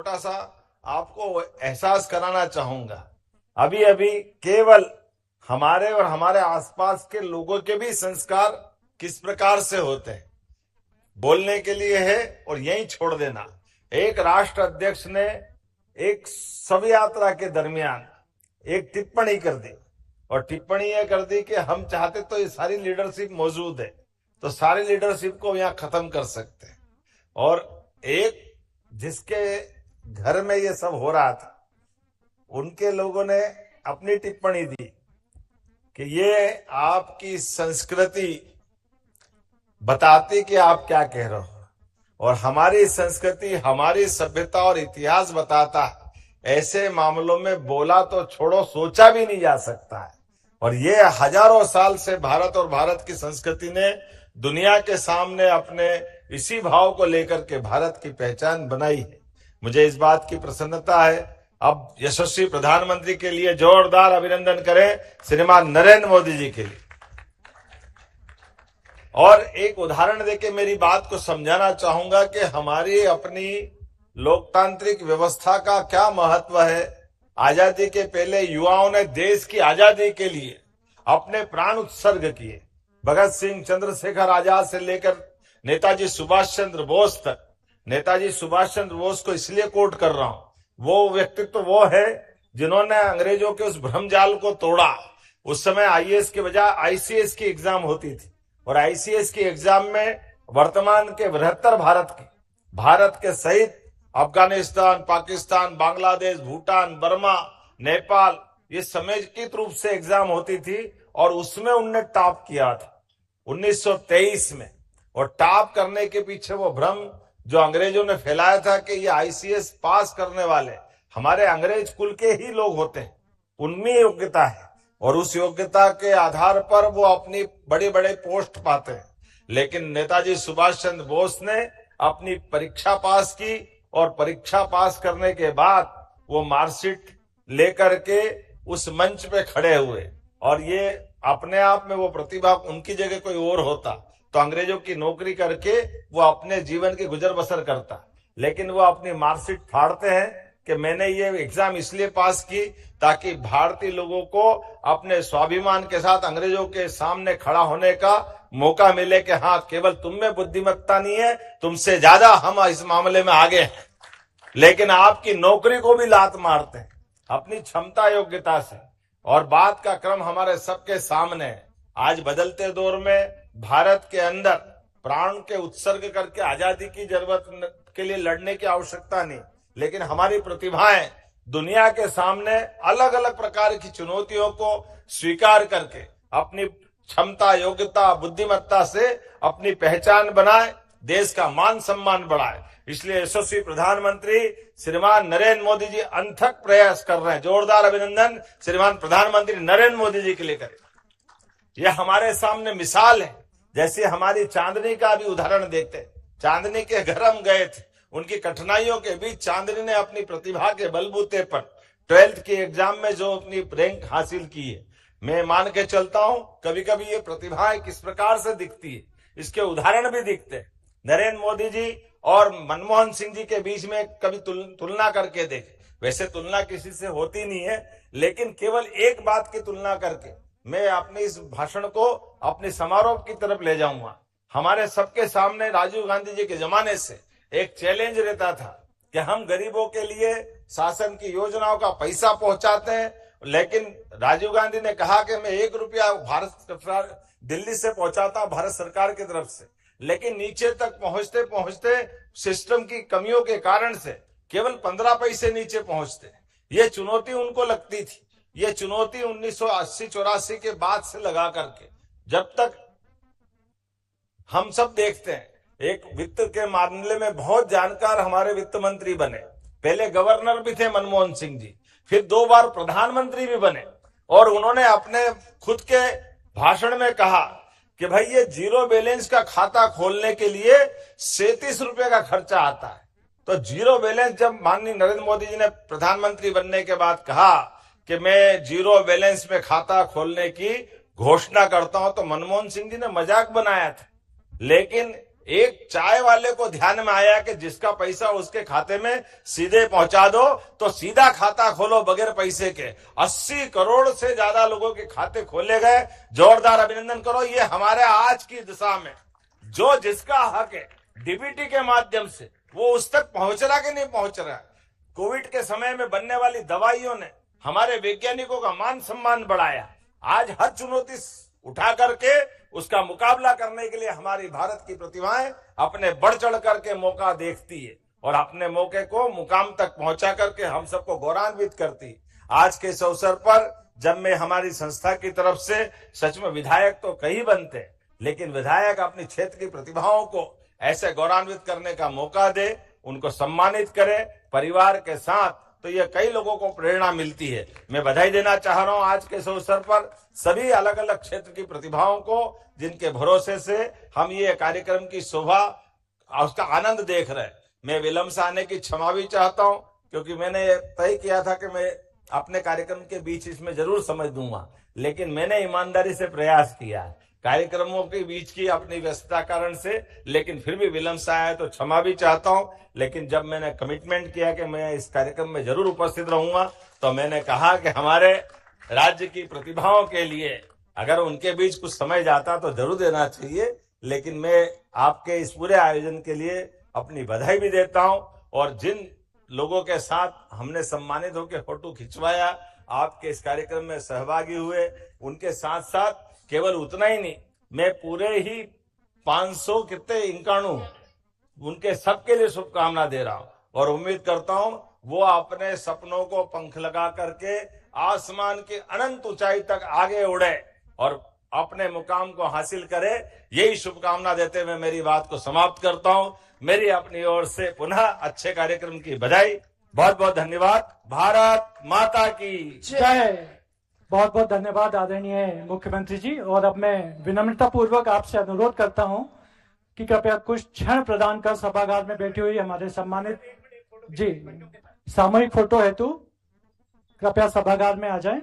छोटा सा आपको एहसास कराना चाहूंगा। अभी अभी केवल हमारे और हमारे आसपास के लोगों के भी संस्कार किस प्रकार से होते हैं बोलने के लिए है और यहीं छोड़ देना। एक राष्ट्र अध्यक्ष ने एक शव यात्रा के दरमियान एक टिप्पणी कर दी और टिप्पणी यह कर दी कि हम चाहते तो ये सारी लीडरशिप मौजूद है तो सारी लीडरशिप को यहां खत्म कर सकते हैं। और एक जिसके घर में ये सब हो रहा था उनके लोगों ने अपनी टिप्पणी दी कि ये आपकी संस्कृति बताती कि आप क्या कह रहे हो और हमारी संस्कृति हमारी सभ्यता और इतिहास बताता है ऐसे मामलों में बोला तो छोड़ो सोचा भी नहीं जा सकता है। और ये हजारों साल से भारत और भारत की संस्कृति ने दुनिया के सामने अपने इसी भाव को लेकर के भारत की पहचान बनाई है। मुझे इस बात की प्रसन्नता है। अब यशस्वी प्रधानमंत्री के लिए जोरदार अभिनंदन करें श्रीमान नरेंद्र मोदी जी के लिए। और एक उदाहरण देके मेरी बात को समझाना चाहूंगा कि हमारी अपनी लोकतांत्रिक व्यवस्था का क्या महत्व है। आजादी के पहले युवाओं ने देश की आजादी के लिए अपने प्राण उत्सर्ग किए। भगत सिंह, चंद्रशेखर आजाद से लेकर नेताजी सुभाष चंद्र बोस तक। नेताजी सुभाष चंद्र बोस को इसलिए कोट कर रहा हूं, वो व्यक्तित्व वो है जिन्होंने अंग्रेजों के उस भ्रमजाल को तोड़ा। उस समय आईएएस के बजाय आईसीएस की एग्जाम होती थी और आईसीएस की एग्जाम में वर्तमान के बृहत्तर भारत के सहित अफगानिस्तान, पाकिस्तान, बांग्लादेश, भूटान, बर्मा, नेपाल ये समेकित रूप से एग्जाम होती थी और उसमें उनने टॉप किया था 1923 में। और टॉप करने के पीछे वो भ्रम जो अंग्रेजों ने फैलाया था कि ये आईसीएस पास करने वाले हमारे अंग्रेज कुल के ही लोग होते हैं, उनमें योग्यता है और उस योग्यता के आधार पर वो अपनी बड़े बड़े पोस्ट पाते हैं। लेकिन नेताजी सुभाष चंद्र बोस ने अपनी परीक्षा पास की और परीक्षा पास करने के बाद वो मार्कशीट लेकर के उस मंच पे खड़े हुए और ये अपने आप में वो प्रतिभा उनकी जगह कोई और होता तो अंग्रेजों की नौकरी करके वो अपने जीवन की गुजर बसर करता। लेकिन वो अपनी मार्कशीट फाड़ते हैं कि मैंने ये एग्जाम इसलिए पास की ताकि भारतीय लोगों को अपने स्वाभिमान के साथ अंग्रेजों के सामने खड़ा होने का मौका मिले कि हाँ केवल तुम में बुद्धिमत्ता नहीं है, तुमसे ज्यादा हम इस मामले में आगे हैं। लेकिन आपकी नौकरी को भी लात मारते हैं अपनी क्षमता योग्यता से। और बात का क्रम हमारे सबके सामने है। आज बदलते दौर में भारत के अंदर प्राण के उत्सर्ग करके आजादी की जरूरत के लिए लड़ने की आवश्यकता नहीं, लेकिन हमारी प्रतिभाएं दुनिया के सामने अलग अलग प्रकार की चुनौतियों को स्वीकार करके अपनी क्षमता योग्यता बुद्धिमत्ता से अपनी पहचान बनाए, देश का मान सम्मान बढ़ाए। इसलिए यशस्वी प्रधानमंत्री श्रीमान नरेंद्र मोदी जी अनथक प्रयास कर रहे हैं। जोरदार अभिनंदन श्रीमान प्रधानमंत्री नरेंद्र मोदी जी के लिए करें। यह हमारे सामने मिसाल है। जैसे हमारी चांदनी का भी उदाहरण देखते हैं। चांदनी के घर हम गए थे, उनकी कठिनाइयों के बीच चांदनी ने अपनी प्रतिभा के बलबूते पर 12th की एग्जाम में जो अपनी रैंक हासिल की है, मैं मान के चलता हूं कभी कभी ये प्रतिभाएं किस प्रकार से दिखती है इसके उदाहरण भी दिखते हैं। नरेंद्र मोदी जी और मनमोहन सिंह जी के बीच में कभी तुलना करके देखें। वैसे तुलना किसी से होती नहीं है, लेकिन केवल एक बात की तुलना करके मैं अपने इस भाषण को अपने समारोह की तरफ ले जाऊंगा। हमारे सबके सामने राजीव गांधी जी के जमाने से एक चैलेंज रहता था कि हम गरीबों के लिए शासन की योजनाओं का पैसा पहुंचाते हैं, लेकिन राजीव गांधी ने कहा कि मैं 1 रुपया भारत दिल्ली से पहुंचाता हूं भारत सरकार की तरफ से, लेकिन नीचे तक पहुंचते पहुंचते सिस्टम की कमियों के कारण से केवल 15 पैसे नीचे पहुंचते। ये चुनौती उनको लगती थी। ये चुनौती 1980-84 के बाद से लगा करके जब तक हम सब देखते हैं, एक वित्त के मामले में बहुत जानकार हमारे वित्त मंत्री बने। पहले गवर्नर भी थे मनमोहन सिंह जी, फिर 2 बार प्रधानमंत्री भी बने और उन्होंने अपने खुद के भाषण में कहा कि भाई ये जीरो बैलेंस का खाता खोलने के लिए 37 रुपए का खर्चा आता है। तो जीरो बैलेंस जब माननीय नरेंद्र मोदी जी ने प्रधानमंत्री बनने के बाद कहा कि मैं जीरो बैलेंस में खाता खोलने की घोषणा करता हूं, तो मनमोहन सिंह जी ने मजाक बनाया था। लेकिन एक चाय वाले को ध्यान में आया कि जिसका पैसा उसके खाते में सीधे पहुंचा दो, तो सीधा खाता खोलो बगैर पैसे के। 80 करोड़ से ज्यादा लोगों के खाते खोले गए। जोरदार अभिनंदन करो। ये हमारे आज की दिशा में जो जिसका हक है डीबीटी के माध्यम से वो उस तक पहुंच रहा कि नहीं पहुंच रहा। कोविड के समय में बनने वाली दवाइयों ने हमारे वैज्ञानिकों का मान सम्मान बढ़ाया। आज हर चुनौती उठा करके उसका मुकाबला करने के लिए हमारी भारत की प्रतिभाएं अपने बढ़ चढ़ करके मौका देखती है और अपने मौके को मुकाम तक पहुंचा करके हम सबको गौरवान्वित करती। आज के इस अवसर पर जब मैं हमारी संस्था की तरफ से सच में विधायक तो कई बनते हैं, लेकिन विधायक अपनी क्षेत्र की प्रतिभाओं को ऐसे गौरवान्वित करने का मौका दे, उनको सम्मानित करे परिवार के साथ, तो ये कई लोगों को प्रेरणा मिलती है। मैं बधाई देना चाह रहा हूं आज के इस अवसर पर सभी अलग अलग क्षेत्र की प्रतिभाओं को, जिनके भरोसे से हम ये कार्यक्रम की शोभा उसका आनंद देख रहे हैं। मैं विलंब से आने की क्षमा भी चाहता हूं, क्योंकि मैंने तय किया था कि मैं अपने कार्यक्रम के बीच इसमें जरूर समय दूंगा, लेकिन मैंने ईमानदारी से प्रयास किया है कार्यक्रमों के बीच की अपनी व्यस्तता कारण से, लेकिन फिर भी विलंब से आया तो क्षमा भी चाहता हूं। लेकिन जब मैंने कमिटमेंट किया कि मैं इस कार्यक्रम में जरूर उपस्थित रहूंगा, तो मैंने कहा कि हमारे राज्य की प्रतिभाओं के लिए अगर उनके बीच कुछ समय जाता तो जरूर देना चाहिए। लेकिन मैं आपके इस पूरे आयोजन के लिए अपनी बधाई भी देता हूं, और जिन लोगों के साथ हमने सम्मानित होकर फोटो खिंचवाया, आपके इस कार्यक्रम में सहभागी हुए, उनके साथ साथ केवल उतना ही नहीं, मैं पूरे ही 500 कितने 91 उनके सबके लिए शुभकामना दे रहा हूं और उम्मीद करता हूं वो अपने सपनों को पंख लगा करके आसमान की अनंत ऊंचाई तक आगे उड़े और अपने मुकाम को हासिल करे। यही शुभकामना देते हुए मेरी बात को समाप्त करता हूं। मेरी अपनी ओर से पुनः अच्छे कार्यक्रम की बधाई। बहुत बहुत धन्यवाद। भारत माता की जय। बहुत बहुत धन्यवाद आदरणीय मुख्यमंत्री जी। और अब मैं विनम्रता पूर्वक आपसे अनुरोध करता हूं कि कृपया कुछ क्षण प्रदान कर सभागार में बैठी हुई हमारे सम्मानित जी सामूहिक फोटो हेतु कृपया सभागार में आ जाएं।